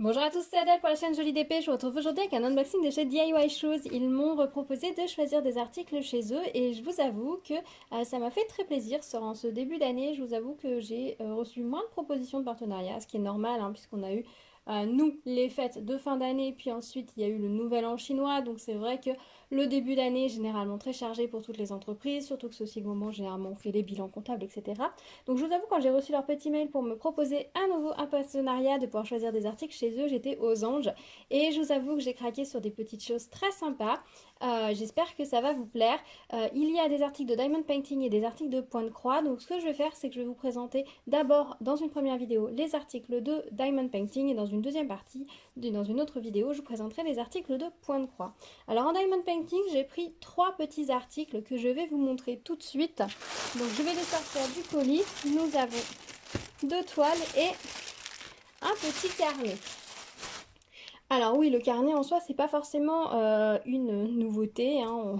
Bonjour à tous, c'est Adèle pour la chaîne Jolie DP. Je vous retrouve aujourd'hui avec un unboxing de chez DIY Shoes. Ils m'ont proposé de choisir des articles chez eux et je vous avoue que ça m'a fait très plaisir. En ce début d'année, je vous avoue que j'ai reçu moins de propositions de partenariat, ce qui est normal hein, puisqu'on a eu nous les fêtes de fin d'année, puis ensuite il y a eu le nouvel an chinois. Donc c'est vrai que le début d'année est généralement très chargé pour toutes les entreprises, surtout que c'est aussi le moment où généralement on fait les bilans comptables, etc. Donc je vous avoue, quand j'ai reçu leur petit mail pour me proposer à nouveau un partenariat, de pouvoir choisir des articles chez eux, j'étais aux anges. Et je vous avoue que j'ai craqué sur des petites choses très sympas. J'espère que ça va vous plaire. Il y a des articles de diamond painting et des articles de point de croix. Donc ce que je vais faire, c'est que je vais vous présenter d'abord dans une première vidéo les articles de diamond painting et dans une deuxième partie, dans une autre vidéo, je vous présenterai les articles de point de croix. Alors en diamond painting, j'ai pris 3 petits articles que je vais vous montrer tout de suite. Donc je vais les sortir du colis. Nous avons 2 toiles et un petit carnet. Alors oui, le carnet en soi, c'est pas forcément une nouveauté, hein.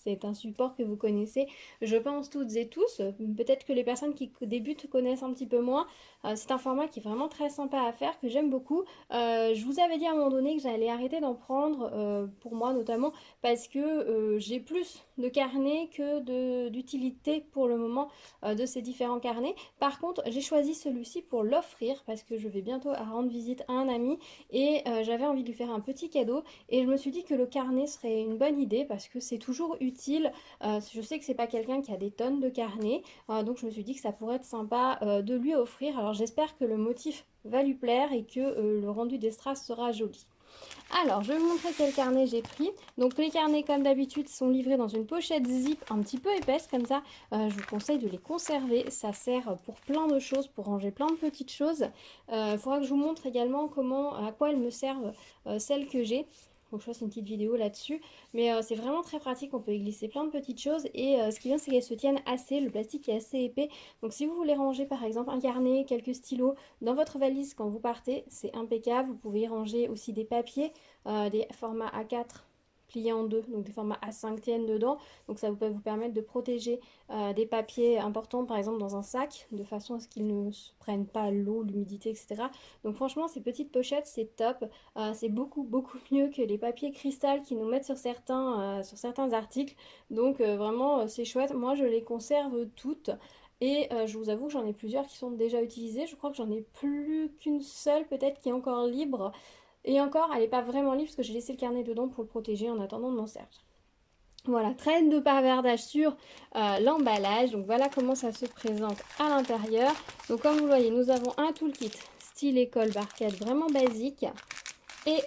C'est un support que vous connaissez, je pense, toutes et tous. Peut-être que les personnes qui débutent connaissent un petit peu moins. C'est un format qui est vraiment très sympa à faire, que j'aime beaucoup. Je vous avais dit à un moment donné que j'allais arrêter d'en prendre, pour moi notamment, parce que j'ai plus de carnets que d'utilité pour le moment de ces différents carnets. Par contre, j'ai choisi celui-ci pour l'offrir, parce que je vais bientôt rendre visite à un ami et j'avais envie de lui faire un petit cadeau et je me suis dit que le carnet serait une bonne idée parce que c'est toujours utile. Je sais que c'est pas quelqu'un qui a des tonnes de carnets, donc je me suis dit que ça pourrait être sympa de lui offrir. Alors j'espère que le motif va lui plaire et que le rendu des strass sera joli. Alors, je vais vous montrer quel carnet j'ai pris. Donc, les carnets, comme d'habitude, sont livrés dans une pochette zip un petit peu épaisse, comme ça. Je vous conseille de les conserver. Ça sert pour plein de choses, pour ranger plein de petites choses. Il faudra que je vous montre également à quoi elles me servent, celles que j'ai. Donc je fasse une petite vidéo là-dessus. Mais c'est vraiment très pratique, on peut y glisser plein de petites choses. Et ce qui est bien, c'est qu'elles se tiennent assez, le plastique est assez épais. Donc si vous voulez ranger par exemple un carnet, quelques stylos dans votre valise quand vous partez, c'est impeccable. Vous pouvez y ranger aussi des papiers, des formats A4 pliés en deux, donc des formats A5 tiennent dedans. Donc ça peut vous permettre de protéger des papiers importants par exemple dans un sac, de façon à ce qu'ils ne se prennent pas l'eau, l'humidité, etc. Donc franchement ces petites pochettes c'est top. C'est beaucoup mieux que les papiers cristal qu'ils nous mettent sur certains articles. Donc vraiment c'est chouette. Moi je les conserve toutes. Et je vous avoue que j'en ai plusieurs qui sont déjà utilisées. Je crois que j'en ai plus qu'une seule peut-être qui est encore libre. Et encore, elle n'est pas vraiment libre parce que j'ai laissé le carnet dedans pour le protéger en attendant de m'en servir. Voilà, traîne de bavardage sur l'emballage. Donc voilà comment ça se présente à l'intérieur. Donc comme vous le voyez, nous avons un toolkit style école barquette vraiment basique. Et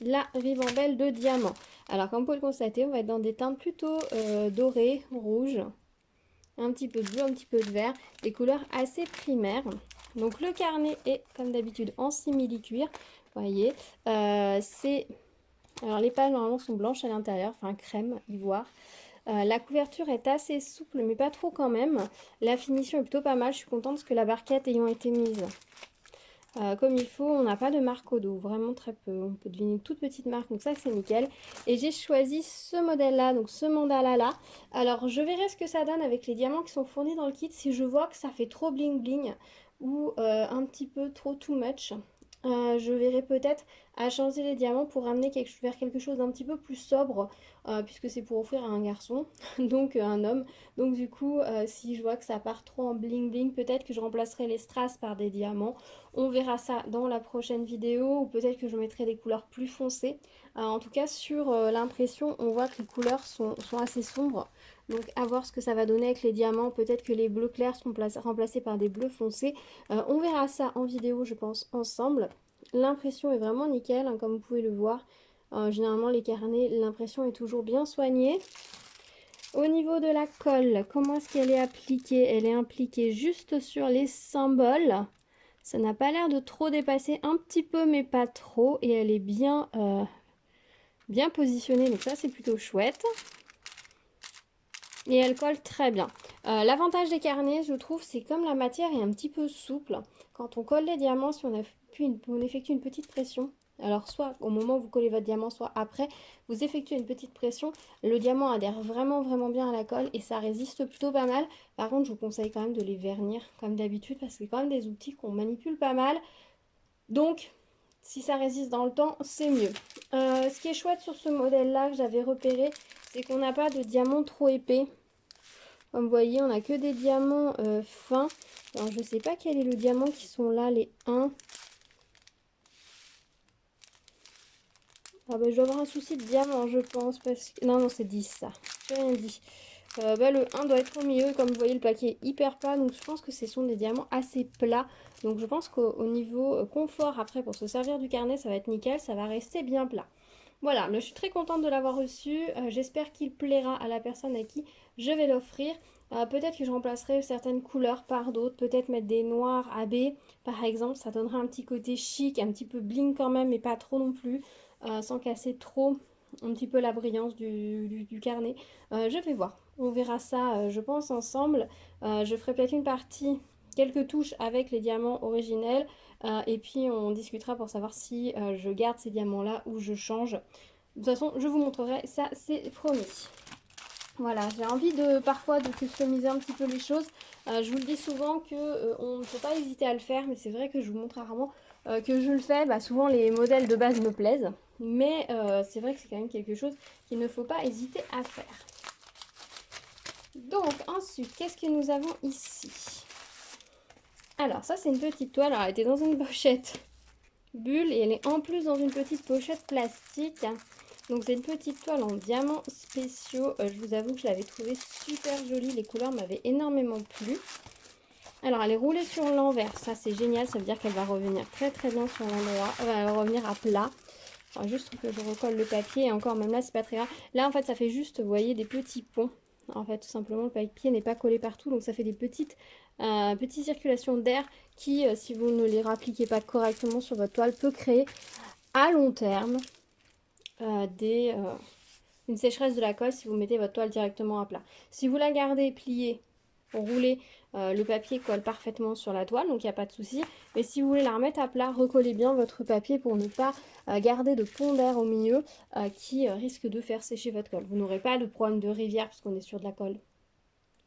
la ribambelle de diamants. Alors comme vous pouvez le constater, on va être dans des teintes plutôt dorées, rouges, un petit peu de bleu, un petit peu de vert, des couleurs assez primaires. Donc le carnet est comme d'habitude en simili-cuir, vous voyez. Alors les pages normalement sont blanches à l'intérieur, enfin crème, ivoire. La couverture est assez souple mais pas trop quand même. La finition est plutôt pas mal, je suis contente parce que la barquette ayant été mise comme il faut, on n'a pas de marque au dos, vraiment très peu. On peut deviner une toute petite marque, donc ça c'est nickel. Et j'ai choisi ce modèle-là, donc ce mandala là. Alors je verrai ce que ça donne avec les diamants qui sont fournis dans le kit. Si je vois que ça fait trop bling bling ou un petit peu trop too much, je verrai peut-être à changer les diamants pour ramener vers quelque chose d'un petit peu plus sobre, puisque c'est pour offrir à un garçon, donc un homme. Donc du coup, si je vois que ça part trop en bling bling, peut-être que je remplacerai les strass par des diamants. On verra ça dans la prochaine vidéo, ou peut-être que je mettrai des couleurs plus foncées. En tout cas, sur l'impression, on voit que les couleurs sont assez sombres. Donc à voir ce que ça va donner avec les diamants. Peut-être que les bleus clairs seront remplacés par des bleus foncés. On verra ça en vidéo, je pense, ensemble. L'impression est vraiment nickel, hein, comme vous pouvez le voir. Généralement, les carnets, l'impression est toujours bien soignée. Au niveau de la colle, comment est-ce qu'elle est appliquée? Elle est appliquée juste sur les symboles. Ça n'a pas l'air de trop dépasser, un petit peu mais pas trop. Et elle est bien positionnée, donc ça c'est plutôt chouette. Et elle colle très bien. L'avantage des carnets, je trouve, c'est comme la matière est un petit peu souple. Quand on colle les diamants, si on effectue une petite pression, alors soit au moment où vous collez votre diamant, soit après, vous effectuez une petite pression, le diamant adhère vraiment bien à la colle et ça résiste plutôt pas mal. Par contre, je vous conseille quand même de les vernir comme d'habitude parce que c'est quand même des outils qu'on manipule pas mal. Donc, Si ça résiste dans le temps, c'est mieux. Ce qui est chouette sur ce modèle-là que j'avais repéré, c'est qu'on n'a pas de diamants trop épais. Comme vous voyez, on n'a que des diamants fins. Alors, je ne sais pas quel est le diamant qui sont là, les 1. Ah bah, je dois avoir un souci de diamant, je pense. Parce que... Non, c'est 10 ça. J'ai rien dit. Le 1 doit être au milieu. Comme vous voyez, le paquet est hyper plat. Donc, je pense que ce sont des diamants assez plats. Donc, je pense qu'au niveau confort, après, pour se servir du carnet, ça va être nickel. Ça va rester bien plat. Voilà, mais je suis très contente de l'avoir reçu. J'espère qu'il plaira à la personne à qui je vais l'offrir. Peut-être que je remplacerai certaines couleurs par d'autres. Peut-être mettre des noirs AB, par exemple. Ça donnera un petit côté chic, un petit peu bling quand même, mais pas trop non plus. Sans casser trop un petit peu la brillance du carnet. Je vais voir. On verra ça, je pense, ensemble. Je ferai peut-être une partie, quelques touches avec les diamants originels. Et puis on discutera pour savoir si je garde ces diamants là ou je change. De toute façon je vous montrerai, ça c'est promis. Voilà, j'ai envie parfois de customiser un petit peu les choses. Je vous le dis souvent que on ne faut pas hésiter à le faire, mais c'est vrai que je vous montre rarement que je le fais. Souvent les modèles de base me plaisent, mais c'est vrai que c'est quand même quelque chose qu'il ne faut pas hésiter à faire. Donc ensuite, qu'est-ce que nous avons ici? Alors ça c'est une petite toile, alors elle était dans une pochette bulle et elle est en plus dans une petite pochette plastique. Donc c'est une petite toile en diamants spéciaux. Je vous avoue que je l'avais trouvée super jolie, les couleurs m'avaient énormément plu. Alors elle est roulée sur l'envers, ça c'est génial, ça veut dire qu'elle va revenir très très bien sur l'endroit, elle va revenir à plat. Enfin, juste que je recolle le papier et encore même là c'est pas très grave. Là en fait ça fait juste, vous voyez, des petits ponts. En fait tout simplement le papier n'est pas collé partout, donc ça fait des petites circulations d'air qui, si vous ne les appliquez pas correctement sur votre toile, peut créer à long terme une sécheresse de la colle si vous mettez votre toile directement à plat. Si vous la gardez pliée, roulée, le papier colle parfaitement sur la toile, donc il n'y a pas de souci. Mais si vous voulez la remettre à plat, recollez bien votre papier pour ne pas garder de pont d'air au milieu qui risque de faire sécher votre colle. Vous n'aurez pas de problème de rivière puisqu'on est sur de la colle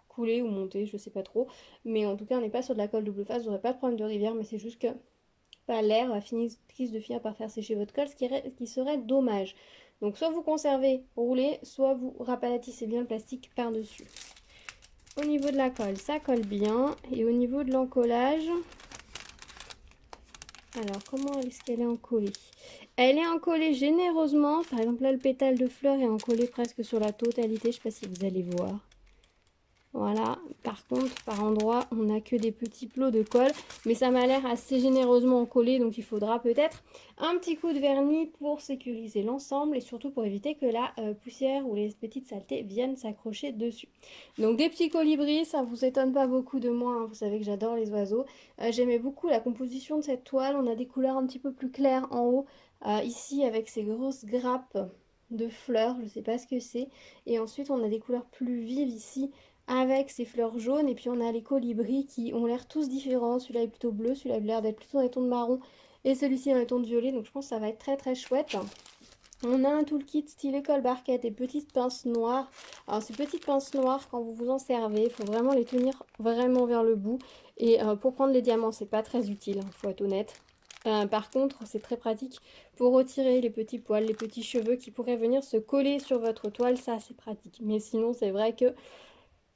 coulée ou montée, je sais pas trop. Mais en tout cas, on n'est pas sur de la colle double face, vous n'aurez pas de problème de rivière, mais c'est juste que l'air risque de finir par faire sécher votre colle, ce qui serait dommage. Donc soit vous conservez roulé, soit vous rapatissez bien le plastique par-dessus. Au niveau de la colle, ça colle bien. Et au niveau de l'encollage, alors comment est-ce qu'elle est encollée? Elle est encollée généreusement. Par exemple là, le pétale de fleur est encollé presque sur la totalité. Je ne sais pas si vous allez voir. Voilà, par contre, par endroit, on n'a que des petits plots de colle, mais ça m'a l'air assez généreusement collé, donc il faudra peut-être un petit coup de vernis pour sécuriser l'ensemble et surtout pour éviter que la poussière ou les petites saletés viennent s'accrocher dessus. Donc des petits colibris, ça vous étonne pas beaucoup de moi, hein, vous savez que j'adore les oiseaux. J'aimais beaucoup la composition de cette toile, on a des couleurs un petit peu plus claires en haut, ici avec ces grosses grappes de fleurs, je ne sais pas ce que c'est, et ensuite on a des couleurs plus vives ici, avec ces fleurs jaunes, et puis on a les colibris qui ont l'air tous différents. Celui-là est plutôt bleu, celui-là a l'air d'être plutôt dans les tons de marron et celui-ci dans les tons de violet, donc je pense que ça va être très très chouette. On a un toolkit style école barquette et petites pinces noires. Alors ces petites pinces noires, quand vous vous en servez, il faut vraiment les tenir vraiment vers le bout. Et pour prendre les diamants, c'est pas très utile, il faut être honnête. Par contre, c'est très pratique pour retirer les petits poils, les petits cheveux qui pourraient venir se coller sur votre toile, ça c'est pratique. Mais sinon, c'est vrai que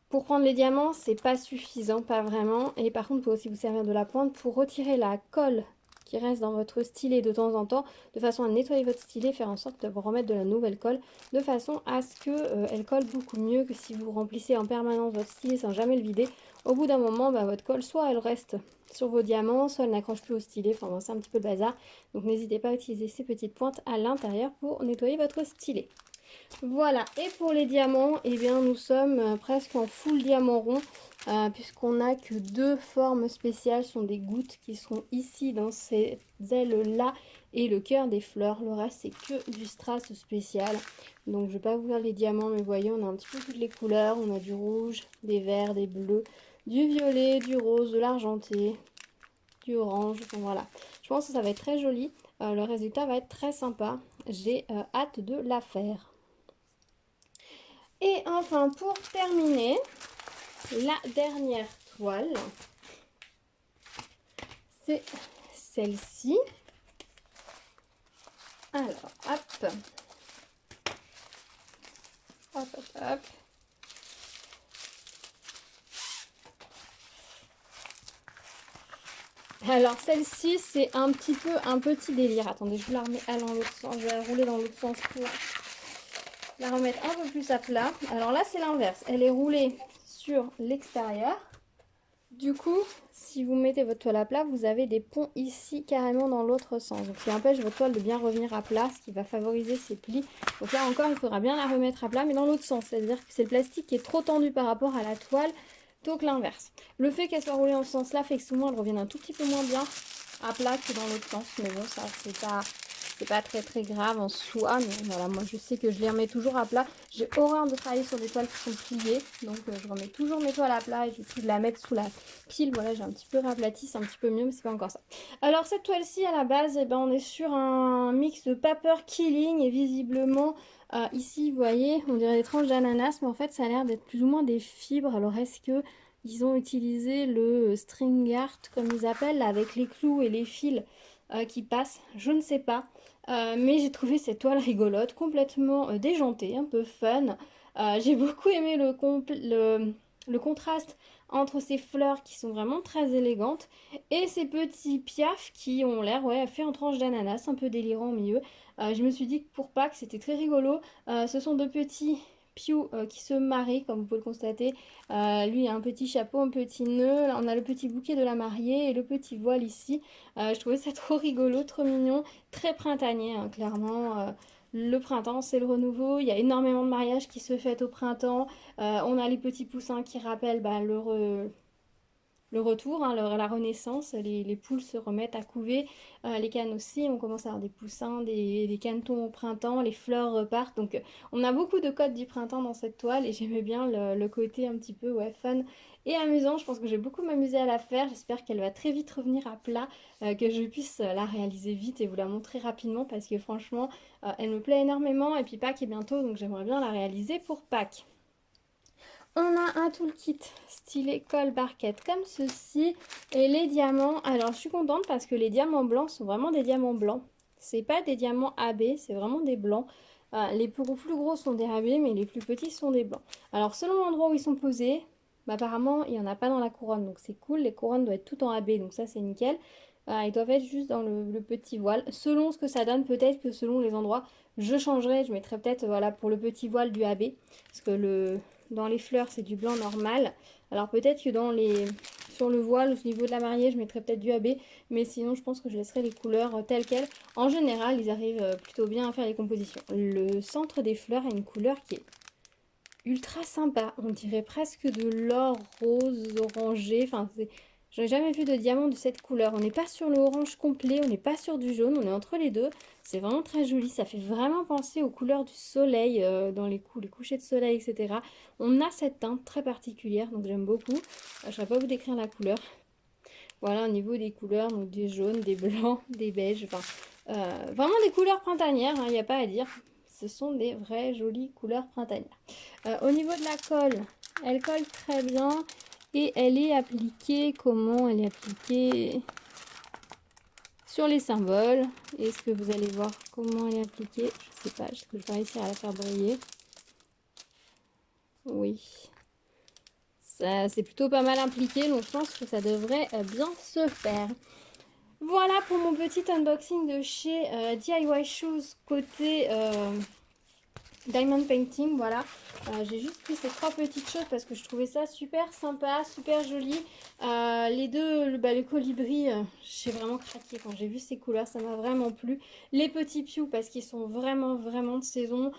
pour prendre les diamants, c'est pas suffisant, pas vraiment. Et par contre, vous pouvez aussi vous servir de la pointe pour retirer la colle qui reste dans votre stylet de temps en temps, de façon à nettoyer votre stylet, faire en sorte de vous remettre de la nouvelle colle, de façon à ce qu'elle colle beaucoup mieux que si vous remplissez en permanence votre stylet sans jamais le vider. Au bout d'un moment, votre colle, soit elle reste sur vos diamants, soit elle n'accroche plus au stylet, enfin bon, c'est un petit peu le bazar. Donc n'hésitez pas à utiliser ces petites pointes à l'intérieur pour nettoyer votre stylet. Voilà, et pour les diamants, eh bien nous sommes presque en full diamant rond, puisqu'on n'a que deux formes spéciales, ce sont des gouttes qui sont ici dans ces ailes-là, et le cœur des fleurs. Le reste c'est que du strass spécial. Donc je ne vais pas vous faire les diamants, mais vous voyez, on a un petit peu toutes les couleurs, on a du rouge, des verts, des bleus, du violet, du rose, de l'argenté, du orange, enfin voilà. Je pense que ça va être très joli, le résultat va être très sympa, j'ai hâte de la faire. Et enfin, pour terminer, la dernière toile, c'est celle-ci. Alors, hop, hop, hop, hop. Alors celle-ci, c'est un petit délire. Attendez, je vous la remets dans l'autre sens. Je vais la rouler dans l'autre sens pour la remettre un peu plus à plat. Alors là, c'est l'inverse. Elle est roulée sur l'extérieur. Du coup, si vous mettez votre toile à plat, vous avez des ponts ici carrément dans l'autre sens. Donc, ce qui empêche votre toile de bien revenir à plat, ce qui va favoriser ses plis. Donc là encore, il faudra bien la remettre à plat, mais dans l'autre sens. C'est-à-dire que c'est le plastique qui est trop tendu par rapport à la toile, donc l'inverse. Le fait qu'elle soit roulée dans ce sens-là fait que souvent, elle revienne un tout petit peu moins bien à plat que dans l'autre sens. Mais bon, ça, c'est pas très grave en soi, mais voilà, moi je sais que je les remets toujours à plat. J'ai horreur de travailler sur des toiles qui sont pliées, donc je remets toujours mes toiles à plat et j'essaie de la mettre sous la pile. Voilà, j'ai un petit peu raplati, c'est un petit peu mieux, mais c'est pas encore ça. Alors cette toile-ci, à la base, eh ben, on est sur un mix de Paper Killing et visiblement, ici, vous voyez, on dirait des tranches d'ananas, mais en fait, ça a l'air d'être plus ou moins des fibres. Alors est-ce que ils ont utilisé le string art, comme ils appellent, là, avec les clous et les fils qui passent? Je ne sais pas. Mais j'ai trouvé cette toile rigolote, complètement déjantée, un peu fun. J'ai beaucoup aimé le contraste entre ces fleurs qui sont vraiment très élégantes et ces petits piafs qui ont l'air fait en tranche d'ananas, un peu délirant au milieu. Je me suis dit que pour Pâques c'était très rigolo. Ce sont deux petits pious qui se marient, comme vous pouvez le constater. Lui a un petit chapeau, un petit nœud. Là, on a le petit bouquet de la mariée et le petit voile ici. Je trouvais ça trop rigolo, trop mignon, très printanier, hein, clairement. Le printemps, c'est le renouveau. Il y a énormément de mariages qui se fêtent au printemps. On a les petits poussins qui rappellent le retour, hein, la renaissance. Les poules se remettent à couver. Les cannes aussi. On commence à avoir des poussins, des canetons au printemps. Les fleurs repartent. Donc, on a beaucoup de codes du printemps dans cette toile. Et j'aimais bien le côté un petit peu fun et amusant. Je pense que j'ai beaucoup m'amuser à la faire. J'espère qu'elle va très vite revenir à plat. Que je puisse la réaliser vite et vous la montrer rapidement. Parce que franchement, elle me plaît énormément. Et puis Pâques est bientôt. Donc, j'aimerais bien la réaliser pour Pâques. On a un toolkit stylé colle barquette comme ceci. Et les diamants, alors je suis contente parce que les diamants blancs sont vraiment des diamants blancs. C'est pas des diamants AB, c'est vraiment des blancs. Les plus gros sont des AB, mais les plus petits sont des blancs. Alors selon l'endroit où ils sont posés, apparemment il n'y en a pas dans la couronne, donc c'est cool. Les couronnes doivent être toutes en AB, donc ça c'est nickel. Ils doivent être juste dans le petit voile. Selon ce que ça donne, peut-être que selon les endroits, je changerai. Je mettrai peut-être voilà, pour le petit voile du AB. Parce que dans les fleurs, c'est du blanc normal. Alors peut-être que sur le voile, au niveau de la mariée, je mettrai peut-être du AB. Mais sinon, je pense que je laisserai les couleurs telles quelles. En général, ils arrivent plutôt bien à faire les compositions. Le centre des fleurs a une couleur qui est ultra sympa. On dirait presque de l'or rose orangé. Enfin, je n'ai jamais vu de diamant de cette couleur. On n'est pas sur le orange complet, on n'est pas sur du jaune, on est entre les deux. C'est vraiment très joli. Ça fait vraiment penser aux couleurs du soleil dans les couchers de soleil, etc. On a cette teinte très particulière, donc j'aime beaucoup. Je ne saurais pas vous décrire la couleur. Voilà, au niveau des couleurs, donc des jaunes, des blancs, des beiges. Enfin, vraiment des couleurs printanières, il n'y a pas à dire. Ce sont des vraies jolies couleurs printanières. Au niveau de la colle, elle colle très bien. Et elle est appliquée, comment elle est appliquée? Sur les symboles. Est-ce que vous allez voir comment elle est appliquée? Je sais pas, est-ce que je vais réussir à la faire briller? Oui. Ça, c'est plutôt pas mal impliqué, donc je pense que ça devrait bien se faire. Voilà pour mon petit unboxing de chez DIY Shoes côté Diamond Painting, voilà. J'ai juste pris ces trois petites choses parce que je trouvais ça super sympa, super joli. Les deux, le colibri, j'ai vraiment craqué quand j'ai vu ces couleurs, ça m'a vraiment plu. Les petits pious parce qu'ils sont vraiment de saison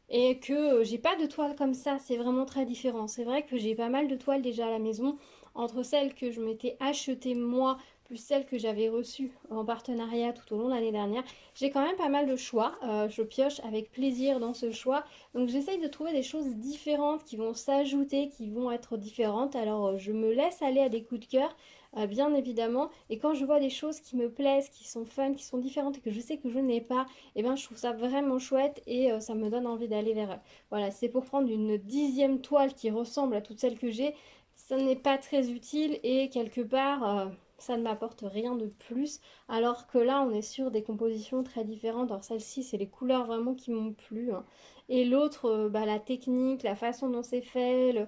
et que j'ai pas de toile comme ça, c'est vraiment très différent. C'est vrai que j'ai pas mal de toiles déjà à la maison, entre celles que je m'étais achetées moi, plus celles que j'avais reçues en partenariat tout au long de l'année dernière. J'ai quand même pas mal de choix, je pioche avec plaisir dans ce choix. Donc j'essaye de trouver des choses différentes qui vont s'ajouter, qui vont être différentes. Alors je me laisse aller à des coups de cœur. Bien évidemment, et quand je vois des choses qui me plaisent, qui sont fun, qui sont différentes et que je sais que je n'ai pas, et ben je trouve ça vraiment chouette et ça me donne envie d'aller vers eux. Voilà, c'est pour prendre une 10e toile qui ressemble à toutes celles que j'ai, ça n'est pas très utile et quelque part ça ne m'apporte rien de plus. Alors que là, on est sur des compositions très différentes. Alors celle-ci, c'est les couleurs vraiment qui m'ont plu, hein. Et l'autre, bah, la technique, la façon dont c'est fait,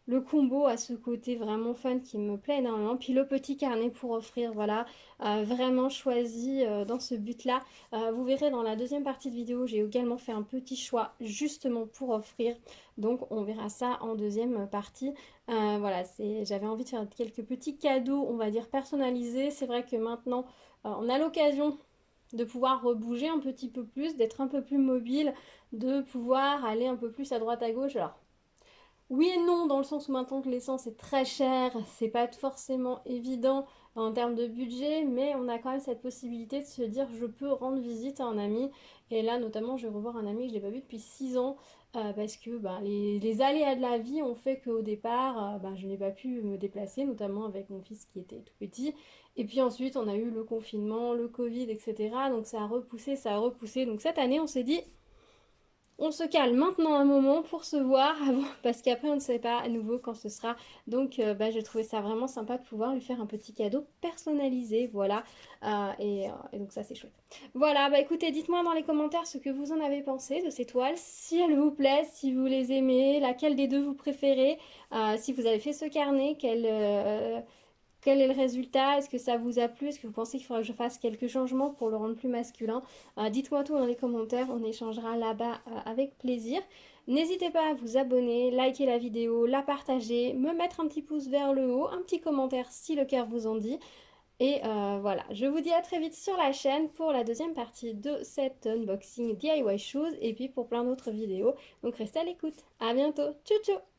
le combo a ce côté vraiment fun qui me plaît énormément. Puis le petit carnet pour offrir, voilà, vraiment choisi dans ce but-là. Vous verrez dans la deuxième partie de vidéo, j'ai également fait un petit choix justement pour offrir. Donc on verra ça en deuxième partie. Voilà, j'avais envie de faire quelques petits cadeaux, on va dire personnalisés. C'est vrai que maintenant, on a l'occasion de pouvoir rebouger un petit peu plus, d'être un peu plus mobile, de pouvoir aller un peu plus à droite à gauche. Alors, oui et non, dans le sens où maintenant que l'essence est très chère, c'est pas forcément évident en termes de budget, mais on a quand même cette possibilité de se dire je peux rendre visite à un ami. Et là, notamment, je vais revoir un ami que je n'ai pas vu depuis 6 ans parce que bah, les aléas de la vie ont fait qu'au départ, bah, je n'ai pas pu me déplacer, notamment avec mon fils qui était tout petit. Et puis ensuite, on a eu le confinement, le Covid, etc. Donc ça a repoussé, ça a repoussé. Donc cette année, on s'est dit on se calme maintenant un moment pour se voir avant, parce qu'après on ne sait pas à nouveau quand ce sera. Donc bah, j'ai trouvé ça vraiment sympa de pouvoir lui faire un petit cadeau personnalisé, voilà. Et donc ça c'est chouette. Voilà, bah écoutez, dites-moi dans les commentaires ce que vous en avez pensé de ces toiles, si elles vous plaisent, si vous les aimez, laquelle des deux vous préférez, si vous avez fait ce carnet, quel est le résultat? Est-ce que ça vous a plu? Est-ce que vous pensez qu'il faudra que je fasse quelques changements pour le rendre plus masculin? Dites-moi tout dans les commentaires, on échangera là-bas avec plaisir. N'hésitez pas à vous abonner, liker la vidéo, la partager, me mettre un petit pouce vers le haut, un petit commentaire si le cœur vous en dit. Et voilà, je vous dis à très vite sur la chaîne pour la deuxième partie de cet unboxing DIY shoes et puis pour plein d'autres vidéos. Donc restez à l'écoute. À bientôt. Ciao ciao.